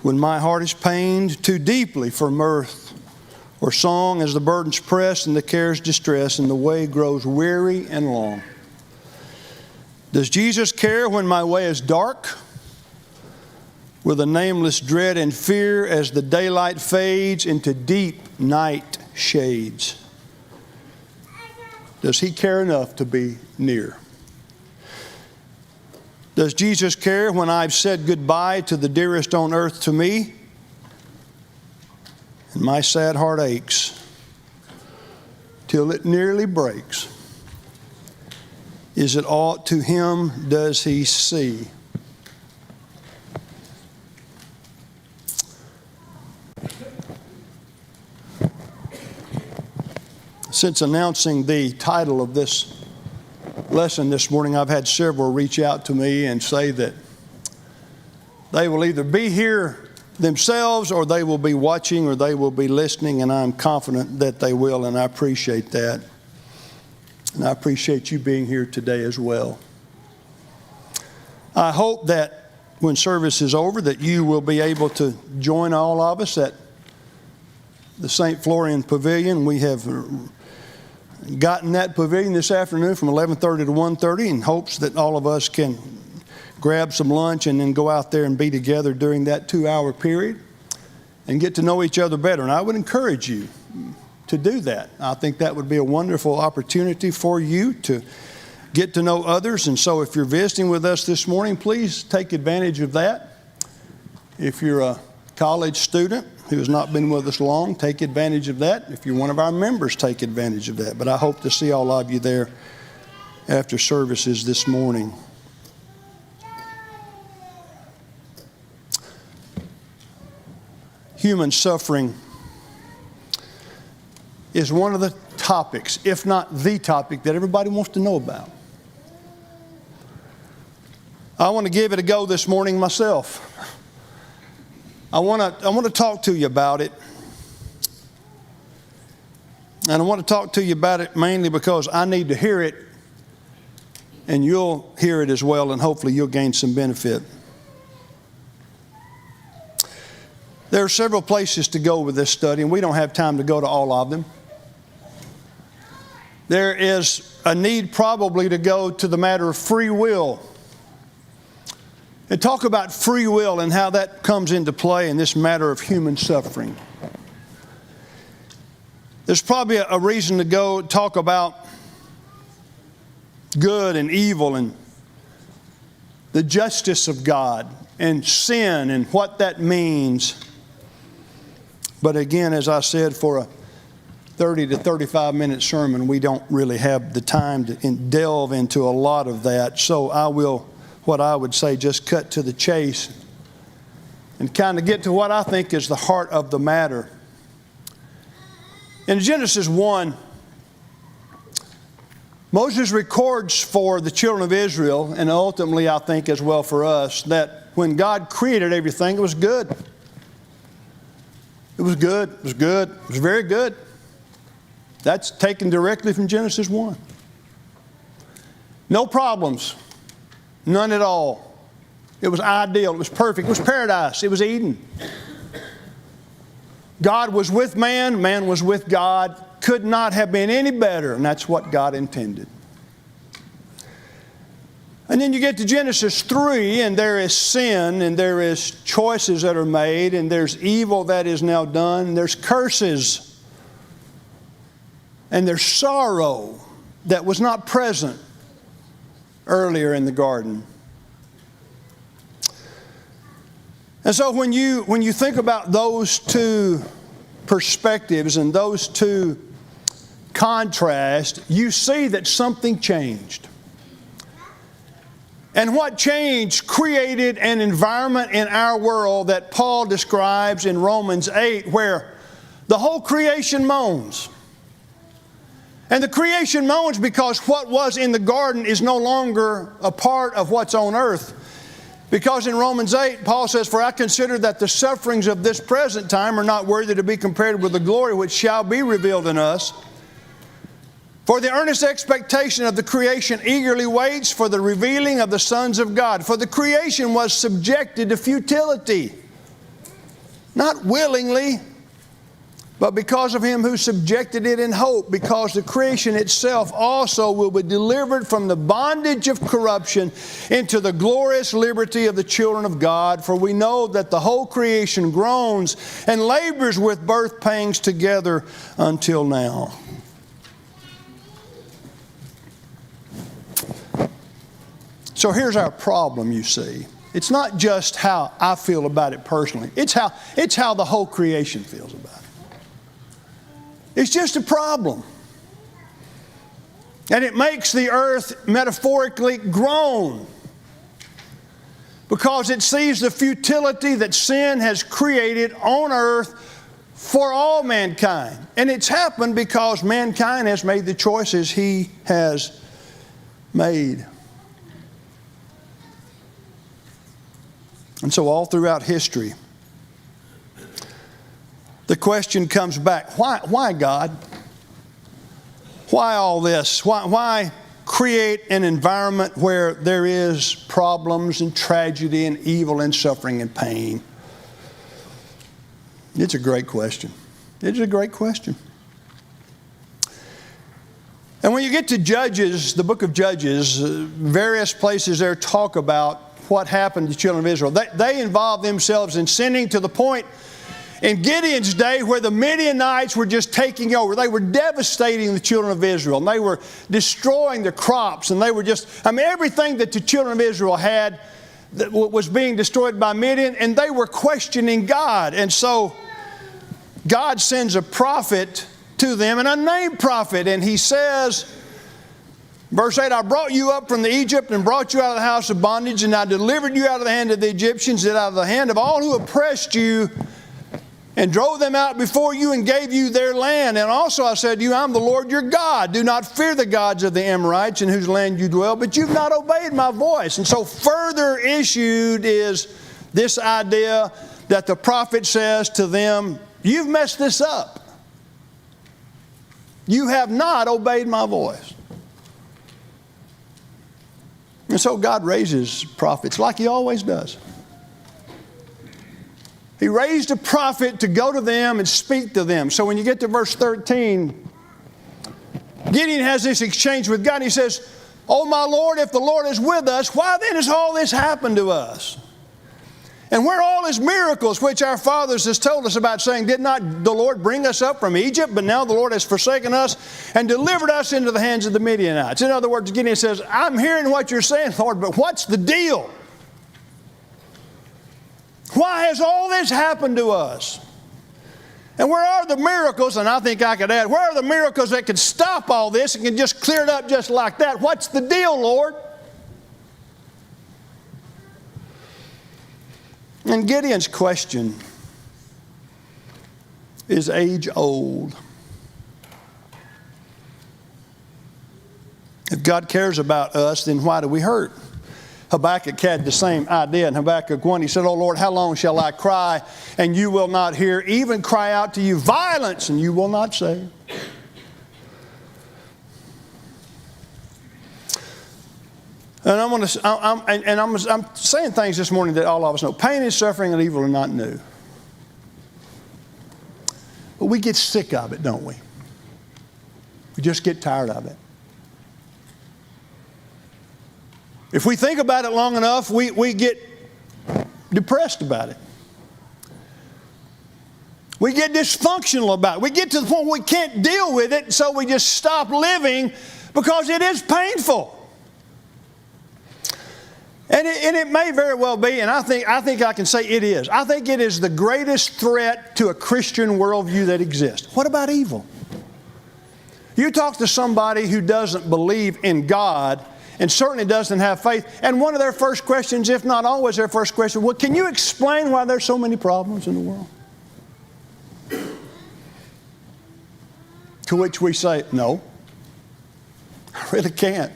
When my heart is pained too deeply for mirth or song, as the burdens press and the cares distress, and the way grows weary and long. Does Jesus care when my way is dark, with a nameless dread and fear as the daylight fades into deep night shades? Does He care enough to be near? Does Jesus care when I've said goodbye to the dearest on earth to me, and my sad heart aches till it nearly breaks? Is it aught to Him does He see? Since announcing the title of this lesson this morning, I've had several reach out to me and say that they will either be here themselves, or they will be watching, or they will be listening, and I'm confident that they will, and I appreciate that. And I appreciate you being here today as well. I hope that when service is over that you will be able to join all of us at the St. Florian Pavilion. We have gotten that pavilion this afternoon from 11:30 to 1:30 in hopes that all of us can grab some lunch and then go out there and be together during that 2-hour period and get to know each other better. And I would encourage you to do that. I think that would be a wonderful opportunity for you to get to know others. And so if you're visiting with us this morning, please take advantage of that. If you're a college student who has not been with us long, take advantage of that. If you're one of our members, take advantage of that. But I hope to see all of you there after services this morning. Human suffering is one of the topics, if not the topic, that everybody wants to know about. I want to give it a go this morning myself. I want to talk to you about it. And I want to talk to you about it mainly because I need to hear it, and you'll hear it as well, and hopefully you'll gain some benefit. There are several places to go with this study, and we don't have time to go to all of them. There is a need probably to go to the matter of free will and talk about free will and how that comes into play in this matter of human suffering. There's probably a reason to go talk about good and evil and the justice of God and sin and what that means. But again, as I said, for a 30 to 35 minute sermon, we don't really have the time to delve into a lot of that. So I will, what I would say, just cut to the chase and kind of get to what I think is the heart of the matter. In Genesis 1, Moses records for the children of Israel, and ultimately I think as well for us, that when God created everything, it was good. It was good. It was good. It was very good. That's taken directly from Genesis 1. No problems. None at all. It was ideal. It was perfect. It was paradise. It was Eden. God was with man. Man was with God. Could not have been any better. And that's what God intended. And then you get to Genesis 3, and there is sin, and there is choices that are made, and there's evil that is now done, and there's curses, and there's sorrow that was not present earlier in the garden. And so when you think about those two perspectives and those two contrasts, you see that something changed. And what changed created an environment in our world that Paul describes in Romans 8, where the whole creation moans. And the creation moans because what was in the garden is no longer a part of what's on earth. Because in Romans 8, Paul says, "For I consider that the sufferings of this present time are not worthy to be compared with the glory which shall be revealed in us. For the earnest expectation of the creation eagerly waits for the revealing of the sons of God. For the creation was subjected to futility." not willingly, but because of him who subjected it in hope, because the creation itself also will be delivered from the bondage of corruption into the glorious liberty of the children of God. For we know that the whole creation groans and labors with birth pangs together until now. So here's our problem, you see. It's not just how I feel about it personally. It's how the whole creation feels about it. It's just a problem. And it makes the earth metaphorically groan because it sees the futility that sin has created on earth for all mankind. And it's happened because mankind has made the choices he has made. And so all throughout history, the question comes back, why God? Why all this? Why create an environment where there is problems and tragedy and evil and suffering and pain? It's a great question. It's a great question. And when you get to Judges, the book of Judges, various places there talk about what happened to the children of Israel. They involved themselves in sinning to the point in Gideon's day where the Midianites were just taking over. They were devastating the children of Israel. And they were destroying the crops. And they were everything that the children of Israel had that was being destroyed by Midian. And they were questioning God. And so God sends a prophet to them, an unnamed prophet. And he says, verse 8, I brought you up from Egypt and brought you out of the house of bondage. And I delivered you out of the hand of the Egyptians and out of the hand of all who oppressed you, and drove them out before you and gave you their land. And also I said to you, I'm the Lord your God. Do not fear the gods of the Amorites in whose land you dwell, but you've not obeyed my voice. And so further issued is this idea that the prophet says to them, you've messed this up. You have not obeyed my voice. And so God raises prophets like he always does. He raised a prophet to go to them and speak to them. So when you get to verse 13, Gideon has this exchange with God. He says, oh my Lord, if the Lord is with us, why then has all this happened to us? And where are all his miracles which our fathers has told us about, saying, did not the Lord bring us up from Egypt? But now the Lord has forsaken us and delivered us into the hands of the Midianites. In other words, Gideon says, I'm hearing what you're saying, Lord, but what's the deal? Why has all this happened to us? And where are the miracles, and I think I could add, where are the miracles that could stop all this and can just clear it up just like that? What's the deal, Lord? And Gideon's question is age old. If God cares about us, then why do we hurt? Habakkuk had the same idea. In Habakkuk 1, he said, oh Lord, how long shall I cry, and you will not hear? Even cry out to you violence, and you will not save. And I'm saying things this morning that all of us know. Pain and suffering and evil are not new. But we get sick of it, don't we? We just get tired of it. If we think about it long enough, we get depressed about it. We get dysfunctional about it. We get to the point where we can't deal with it, so we just stop living because it is painful. And it may very well be, and I think I can say it is. I think it is the greatest threat to a Christian worldview that exists. What about evil? You talk to somebody who doesn't believe in God and certainly doesn't have faith, and one of their first questions, if not always their first question, well, can you explain why there's so many problems in the world? To which we say, no, I really can't.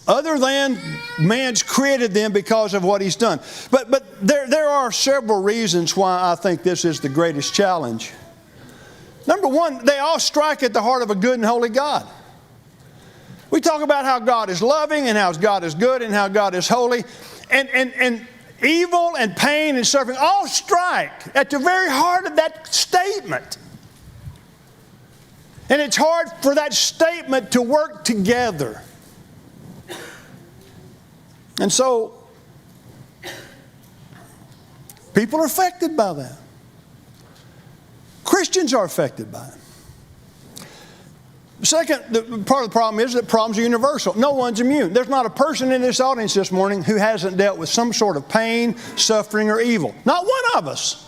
Other than man's created them because of what he's done. But there are several reasons why I think this is the greatest challenge. Number one, they all strike at the heart of a good and holy God. We talk about how God is loving and how God is good and how God is holy. And evil and pain and suffering all strike at the very heart of that statement. And it's hard for that statement to work together. And so, people are affected by that. Christians are affected by it. Second, part of the problem is that problems are universal. No one's immune. There's not a person in this audience this morning who hasn't dealt with some sort of pain, suffering, or evil. Not one of us.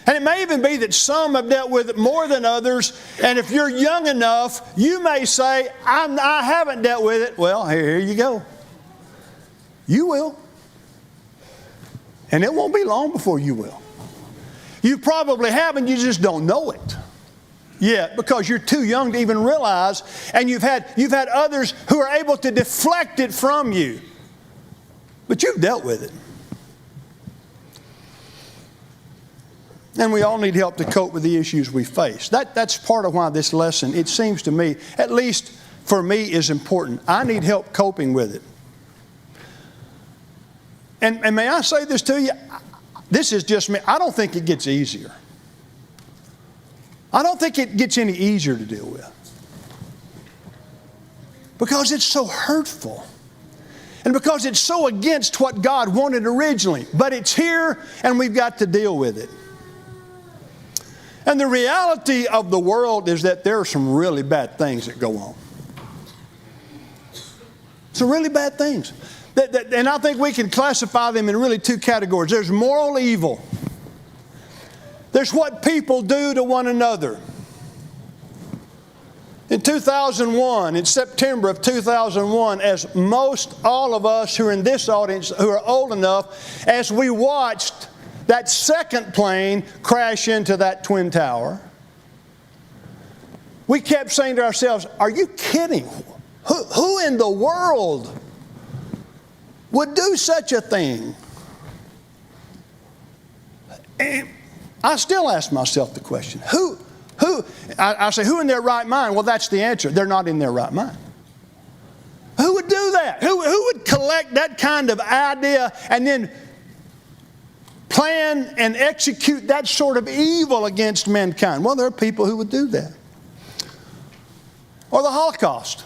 And it may even be that some have dealt with it more than others. And if you're young enough, you may say, I haven't dealt with it. Well, here you go. You will. And it won't be long before you will. You probably have, and you just don't know it yet because you're too young to even realize, and you've had others who are able to deflect it from you. But you've dealt with it. And we all need help to cope with the issues we face. That's part of why this lesson, it seems to me, at least for me, is important. I need help coping with it. And may I say this to you? This is just me. I don't think it gets easier. I don't think it gets any easier to deal with. Because it's so hurtful. And because it's so against what God wanted originally. But it's here and we've got to deal with it. And the reality of the world is that there are some really bad things that go on. Some really bad things. And I think we can classify them in really two categories. There's moral evil. There's what people do to one another. In 2001, in September of 2001, as most all of us who are in this audience who are old enough, as we watched that second plane crash into that Twin Tower, we kept saying to ourselves, are you kidding? Who in the world would do such a thing? And I still ask myself the question, I say, who in their right mind? Well, that's the answer. They're not in their right mind. Who would do that? Who would collect that kind of idea and then plan and execute that sort of evil against mankind? Well, there are people who would do that. Or the Holocaust.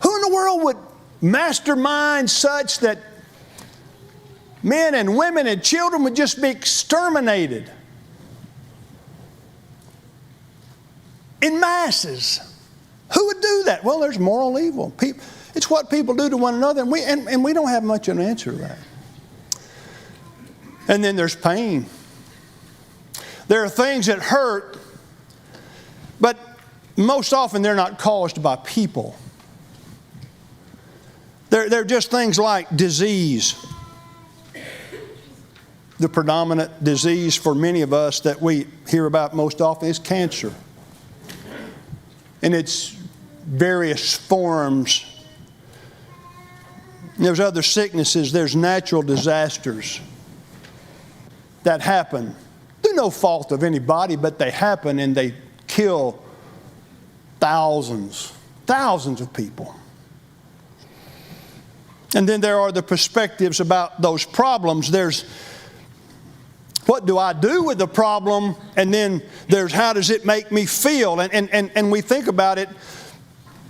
Who in the world would mastermind such that men and women and children would just be exterminated in masses? Who would do that? Well, there's moral evil. It's what people do to one another, and we don't have much of an answer to that. And then there's pain. There are things that hurt, but most often they're not caused by people. They're just things like disease. The predominant disease for many of us that we hear about most often is cancer. In its various forms. There's other sicknesses. There's natural disasters that happen through no fault of anybody, but they happen and they kill thousands of people. And then there are the perspectives about those problems. There's what do I do with the problem? And then there's how does it make me feel? And we think about it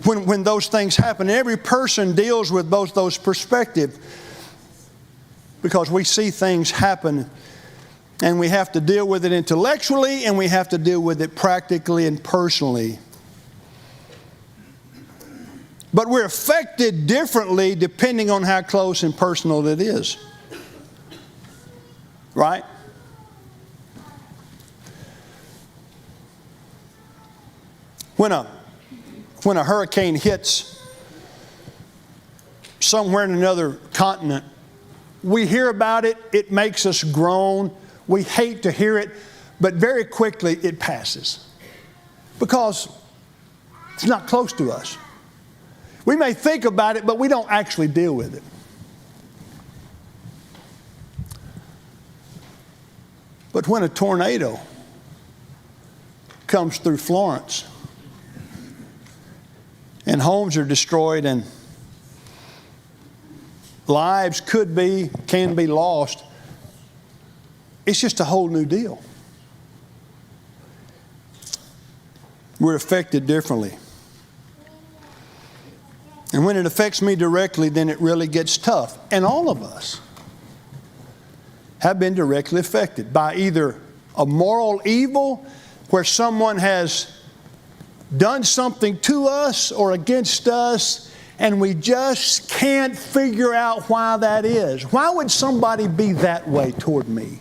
when those things happen. Every person deals with both those perspectives because we see things happen and we have to deal with it intellectually and we have to deal with it practically and personally. But we're affected differently depending on how close and personal it is. Right? When a hurricane hits somewhere in another continent, we hear about it, it makes us groan, we hate to hear it, but very quickly it passes because it's not close to us. We may think about it, but we don't actually deal with it. But when a tornado comes through Florence and homes are destroyed and lives can be lost, it's just a whole new deal. We're affected differently. And when it affects me directly, then it really gets tough. And all of us have been directly affected by either a moral evil where someone has done something to us or against us, and we just can't figure out why that is. Why would somebody be that way toward me?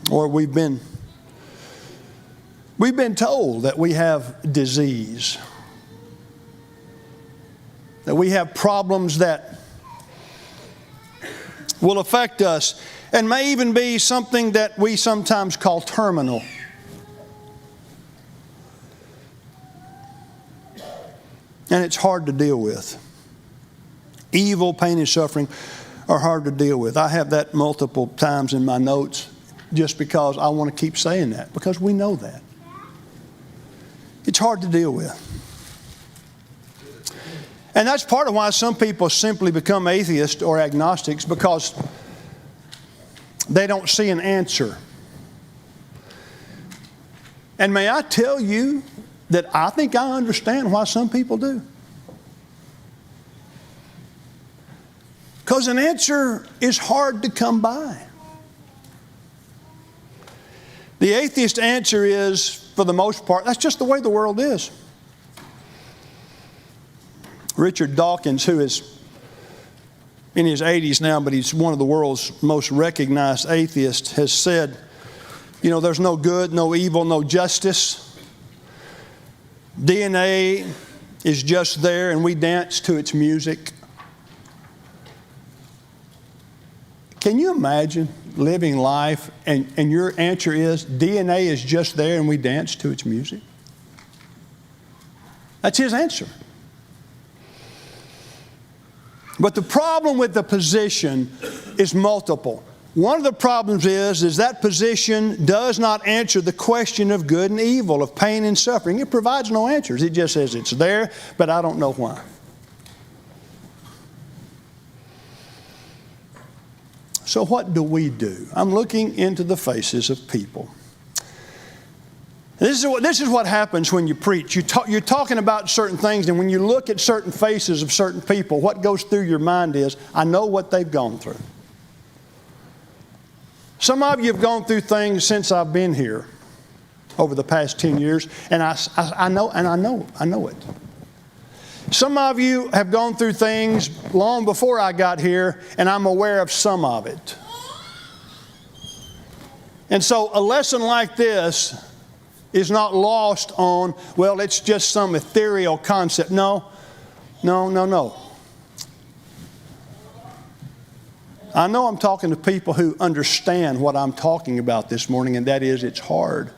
Or we've been told that we have disease, that we have problems that will affect us and may even be something that we sometimes call terminal. And it's hard to deal with. Evil, pain, and suffering are hard to deal with. I have that multiple times in my notes just because I want to keep saying that, because we know that. It's hard to deal with. And that's part of why some people simply become atheists or agnostics, because they don't see an answer. And may I tell you that I think I understand why some people do. Because an answer is hard to come by. The atheist answer is, for the most part, that's just the way the world is. Richard Dawkins, who is in his 80s now, but he's one of the world's most recognized atheists, has said, there's no good, no evil, no justice. DNA is just there and we dance to its music. Can you imagine living life and your answer is DNA is just there and we dance to its music? That's his answer. But the problem with the position is multiple. One of the problems is that position does not answer the question of good and evil, of pain and suffering. It provides no answers. It just says it's there, but I don't know why. So what do we do? I'm looking into the faces of people. This is what happens when you preach. You're talking about certain things, and when you look at certain faces of certain people, what goes through your mind is, I know what they've gone through. Some of you have gone through things since I've been here over the past 10 years, and I know it. Some of you have gone through things long before I got here, and I'm aware of some of it. And so a lesson like this is not lost on, well, it's just some ethereal concept. No. I know I'm talking to people who understand what I'm talking about this morning, and that is, it's hard.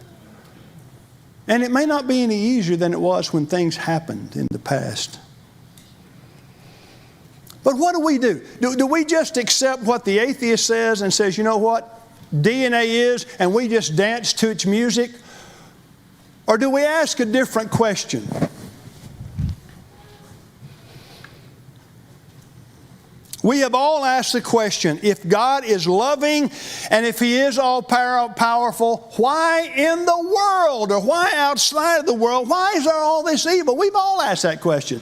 And it may not be any easier than it was when things happened in the past. But what do? Do we just accept what the atheist says and says, you know what? DNA is, and we just dance to its music? Or do we ask a different question? We have all asked the question, if God is loving and if He is all powerful, why in the world, or why outside of the world, why is there all this evil? We've all asked that question.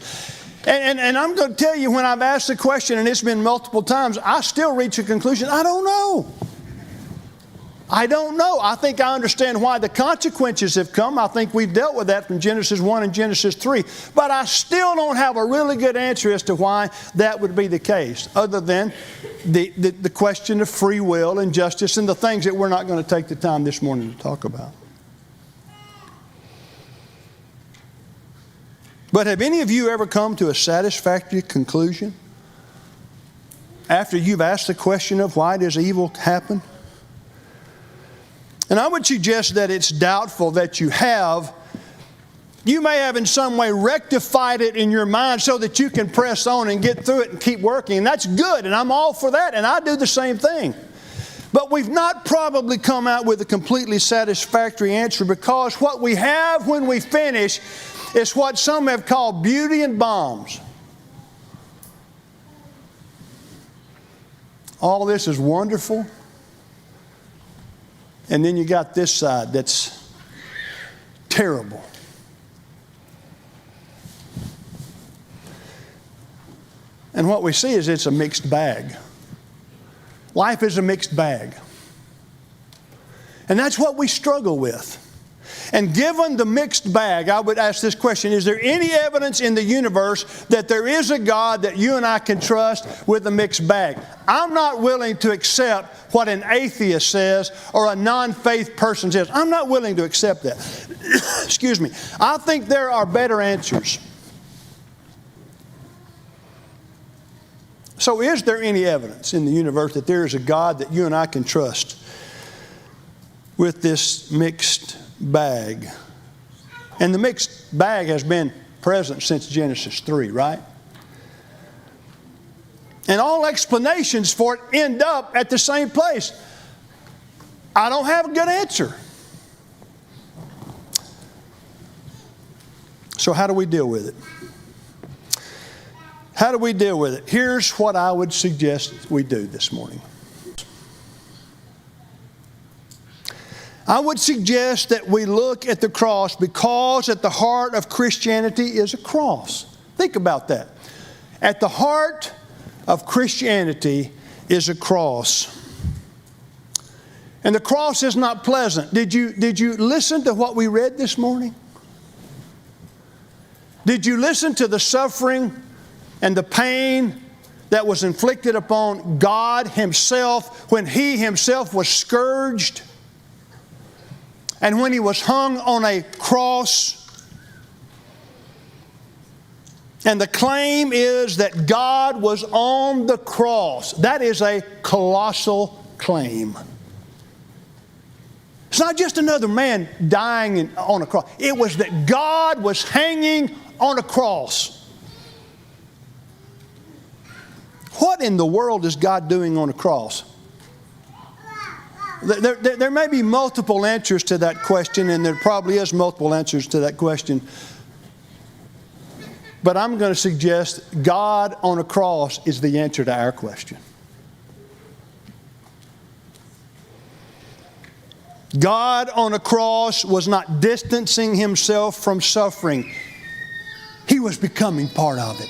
And I'm going to tell you, when I've asked the question, and it's been multiple times, I still reach a conclusion, I don't know. I don't know. I think I understand why the consequences have come. I think we've dealt with that from Genesis 1 and Genesis 3. But I still don't have a really good answer as to why that would be the case, other than the question of free will and justice and the things that we're not going to take the time this morning to talk about. But have any of you ever come to a satisfactory conclusion after you've asked the question of why does evil happen? And I would suggest that it's doubtful that you have. You may have in some way rectified it in your mind so that you can press on and get through it and keep working. And that's good, and I'm all for that, and I do the same thing. But we've not probably come out with a completely satisfactory answer, because what we have when we finish It's what some have called beauty and bombs. All this is wonderful. And then you got this side that's terrible. And what we see is it's a mixed bag. Life is a mixed bag. And that's what we struggle with. And given the mixed bag, I would ask this question: is there any evidence in the universe that there is a God that you and I can trust with a mixed bag? I'm not willing to accept what an atheist says or a non-faith person says. I'm not willing to accept that. Excuse me. I think there are better answers. So is there any evidence in the universe that there is a God that you and I can trust with this mixed bag? And the mixed bag has been present since Genesis 3, right? And all explanations for it end up at the same place. I don't have a good answer. So how do we deal with it? How do we deal with it? Here's what I would suggest we do this morning. I would suggest that we look at the cross, because at the heart of Christianity is a cross. Think about that. At the heart of Christianity is a cross. And the cross is not pleasant. Did you listen to what we read this morning? Did you listen to the suffering and the pain that was inflicted upon God Himself when He Himself was scourged and when He was hung on a cross? And the claim is that God was on the cross. That is a colossal claim. It's not just another man dying on a cross. It was that God was hanging on a cross. What in the world is God doing on a cross? There may be multiple answers to that question, and there probably is multiple answers to that question. But I'm going to suggest God on a cross is the answer to our question. God on a cross was not distancing Himself from suffering. He was becoming part of it.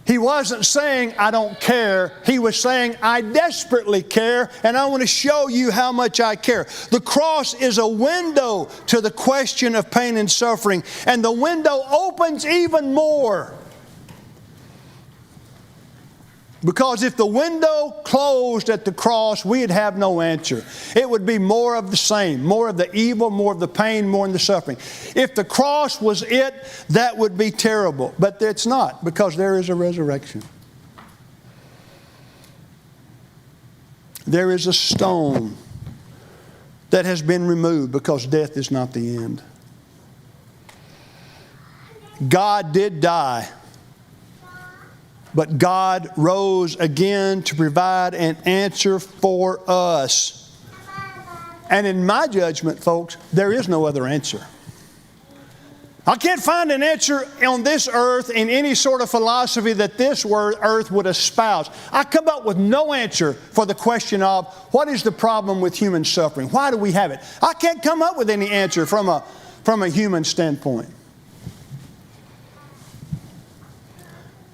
He wasn't saying, I don't care. He was saying, I desperately care, and I want to show you how much I care. The cross is a window to the question of pain and suffering, and the window opens even more. Because if the window closed at the cross, we'd have no answer. It would be more of the same, more of the evil, more of the pain, more of the suffering. If the cross was it, that would be terrible. But it's not, because there is a resurrection. There is a stone that has been removed, because death is not the end. God did die. But God rose again to provide an answer for us. And in my judgment, folks, there is no other answer. I can't find an answer on this earth in any sort of philosophy that this earth would espouse. I come up with no answer for the question of what is the problem with human suffering? Why do we have it? I can't come up with any answer from a human standpoint.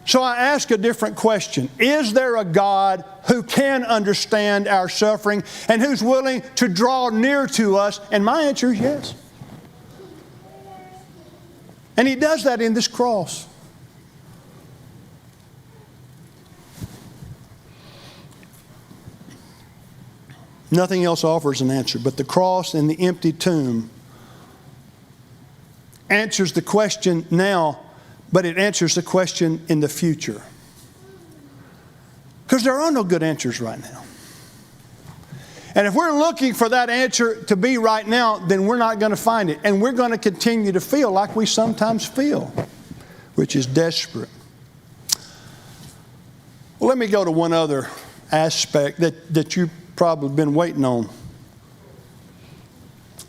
So I ask a different question. Is there a God who can understand our suffering and who's willing to draw near to us? And my answer is yes. And He does that in this cross. Nothing else offers an answer, but the cross and the empty tomb answers the question now, but it answers the question in the future. Because there are no good answers right now. And if we're looking for that answer to be right now, then we're not going to find it. And we're going to continue to feel like we sometimes feel, which is desperate. Well, let me go to one other aspect that you've probably been waiting on.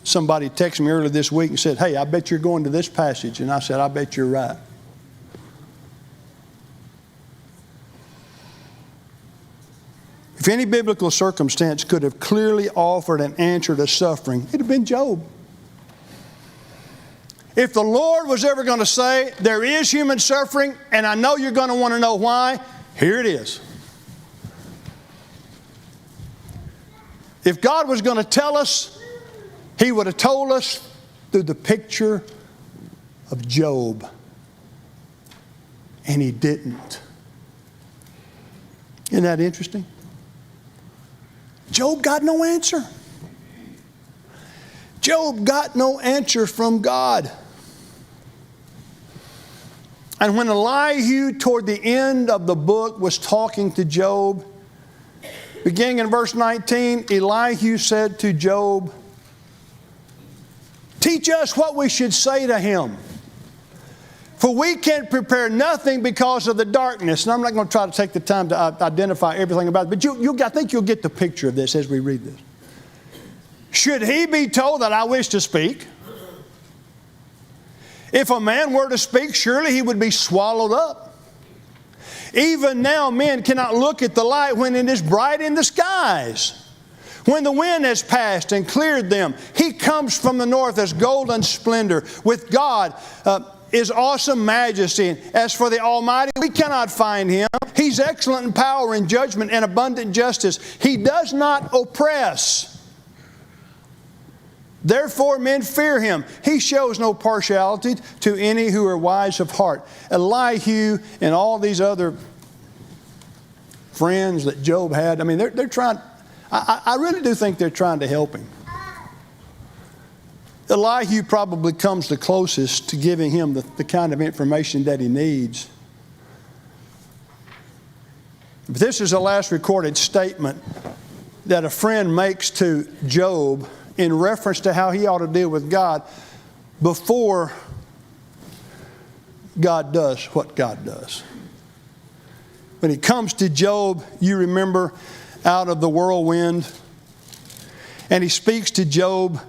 Somebody texted me earlier this week and said, hey, I bet you're going to this passage. And I said, I bet you're right. If any biblical circumstance could have clearly offered an answer to suffering, it would have been Job. If the Lord was ever going to say, there is human suffering, and I know you're going to want to know why, here it is. If God was going to tell us, He would have told us through the picture of Job. And He didn't. Isn't that interesting? Job got no answer. Job got no answer from God. And when Elihu, toward the end of the book, was talking to Job, beginning in verse 19, Elihu said to Job, teach us what we should say to him. For we can prepare nothing because of the darkness. And I'm not going to try to take the time to identify everything about it, but I think you'll get the picture of this as we read this. Should he be told that I wish to speak? If a man were to speak, surely he would be swallowed up. Even now men cannot look at the light when it is bright in the skies. When the wind has passed and cleared them, He comes from the north as golden splendor. With God is awesome majesty. As for the Almighty, we cannot find Him. He's excellent in power and judgment and abundant justice. He does not oppress. Therefore men fear Him. He shows no partiality to any who are wise of heart. Elihu and all these other friends that Job had, I mean, they're trying, I really do think they're trying to help him. Elihu probably comes the closest to giving him the kind of information that he needs. But this is the last recorded statement that a friend makes to Job in reference to how he ought to deal with God before God does what God does. When he comes to Job, you remember, out of the whirlwind, and he speaks to Job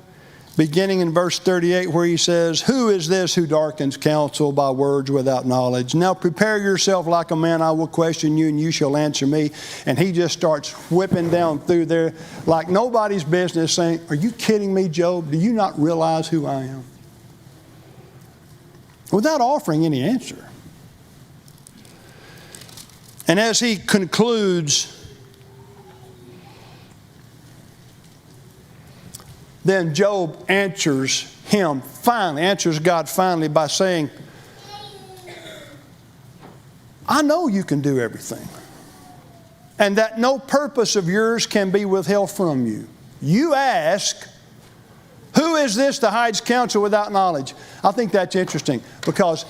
beginning in verse 38 where he says, who is this who darkens counsel by words without knowledge? Now prepare yourself like a man, I will question you and you shall answer me. And he just starts whipping down through there like nobody's business, saying, are you kidding me, Job? Do you not realize who I am? Without offering any answer. And as he concludes, then Job answers God finally by saying, I know you can do everything, and that no purpose of yours can be withheld from you. You ask, who is this that hides counsel without knowledge? I think that's interesting because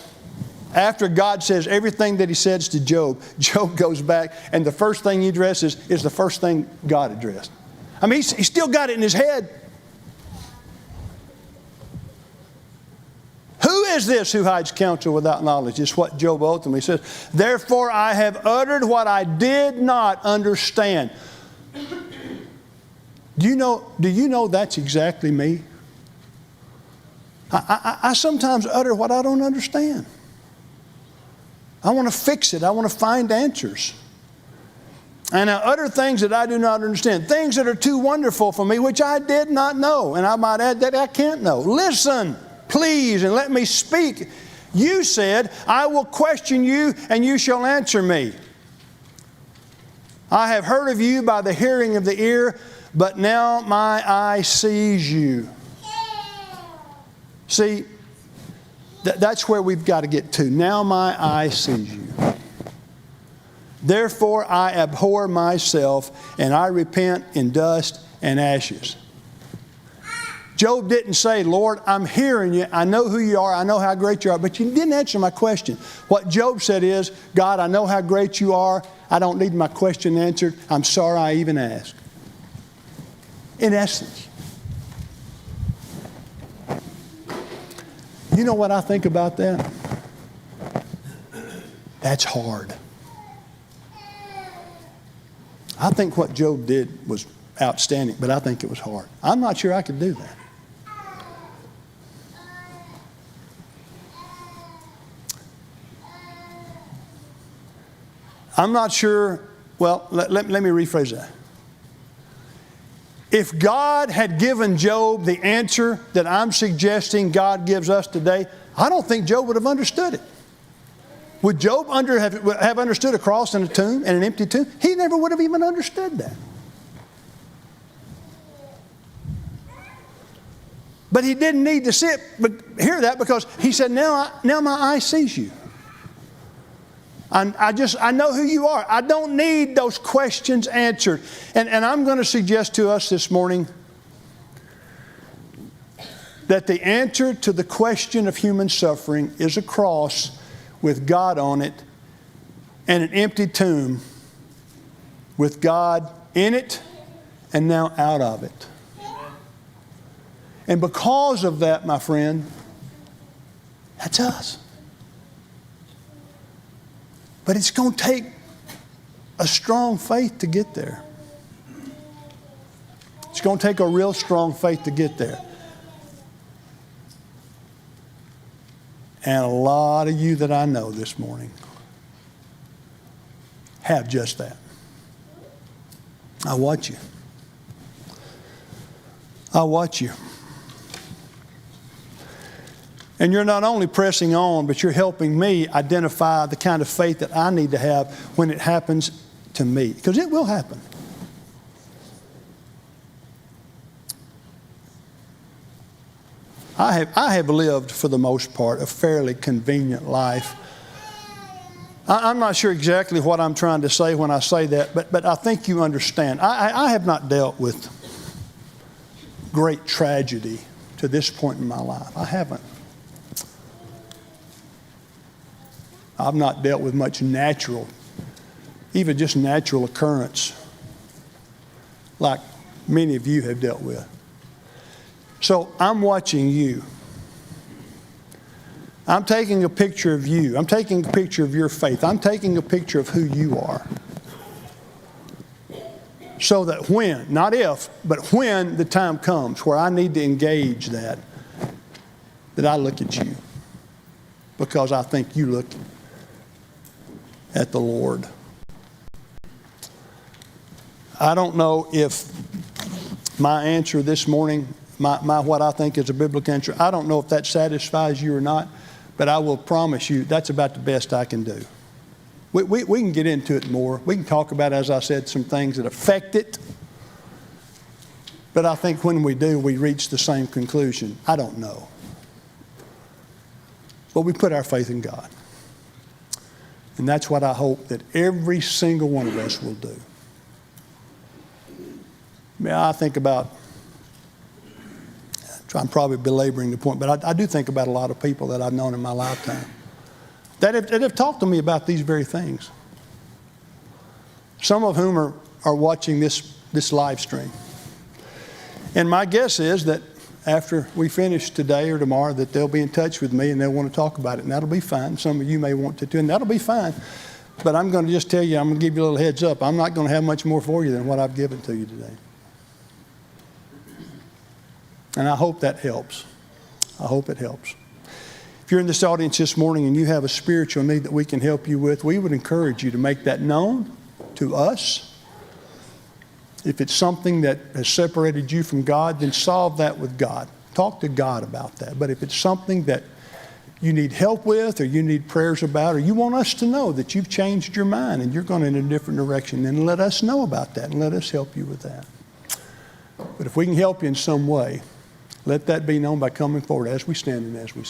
after God says everything that He says to Job, Job goes back and the first thing he addresses is the first thing God addressed. I mean, he still got it in his head. Who is this who hides counsel without knowledge? Is what Job ultimately says. Therefore I have uttered what I did not understand. Do you know that's exactly me? I sometimes utter what I don't understand. I want to fix it. I want to find answers. And I utter things that I do not understand. Things that are too wonderful for me, which I did not know. And I might add that I can't know. Listen, please, and let me speak. You said, I will question you and you shall answer me. I have heard of you by the hearing of the ear, but now my eye sees you. See, that's where we've got to get to. Now my eye sees you. Therefore I abhor myself and I repent in dust and ashes. Job didn't say, Lord, I'm hearing you. I know who you are. I know how great you are. But you didn't answer my question. What Job said is, God, I know how great you are. I don't need my question answered. I'm sorry I even asked. In essence. You know what I think about that? That's hard. I think what Job did was outstanding, but I think it was hard. I'm not sure I could do that. I'm not sure, well, let me rephrase that. If God had given Job the answer that I'm suggesting God gives us today, I don't think Job would have understood it. Would Job have understood a cross and a tomb and an empty tomb? He never would have even understood that. But he didn't need to hear that, because he said, now my eye sees you. I know who you are. I don't need those questions answered. And I'm going to suggest to us this morning that the answer to the question of human suffering is a cross with God on it and an empty tomb with God in it and now out of it. And because of that, my friend, that's us. But it's going to take a strong faith to get there. It's going to take a real strong faith to get there. And a lot of you that I know this morning have just that. I watch you. I watch you. And you're not only pressing on, but you're helping me identify the kind of faith that I need to have when it happens to me. Because it will happen. I have lived, for the most part, a fairly convenient life. I'm not sure exactly what I'm trying to say when I say that, but I think you understand. I have not dealt with great tragedy to this point in my life. I haven't. I've not dealt with much natural, even just natural occurrence, like many of you have dealt with. So I'm watching you. I'm taking a picture of you. I'm taking a picture of your faith. I'm taking a picture of who you are. So that when, not if, but when the time comes where I need to engage that I look at you. Because I think you look at the Lord. I don't know if my answer this morning, my what I think is a biblical answer, I don't know if that satisfies you or not, but I will promise you that's about the best I can do. We can get into it more. We can talk about, as I said, some things that affect it. But I think when we do, we reach the same conclusion. I don't know. But we put our faith in God. And that's what I hope that every single one of us will do. I think about, I'm probably belaboring the point, but I do think about a lot of people that I've known in my lifetime that have talked to me about these very things. Some of whom are watching this live stream. And my guess is that after we finish today or tomorrow, that they'll be in touch with me and they'll want to talk about it, and that'll be fine. Some of you may want to too, and that'll be fine. But I'm going to just tell you, I'm going to give you a little heads up. I'm not going to have much more for you than what I've given to you today. And I hope that helps. I hope it helps. If you're in this audience this morning and you have a spiritual need that we can help you with, we would encourage you to make that known to us. If it's something that has separated you from God, then solve that with God. Talk to God about that. But if it's something that you need help with, or you need prayers about, or you want us to know that you've changed your mind and you're going in a different direction, then let us know about that and let us help you with that. But if we can help you in some way, let that be known by coming forward as we stand and as we sing.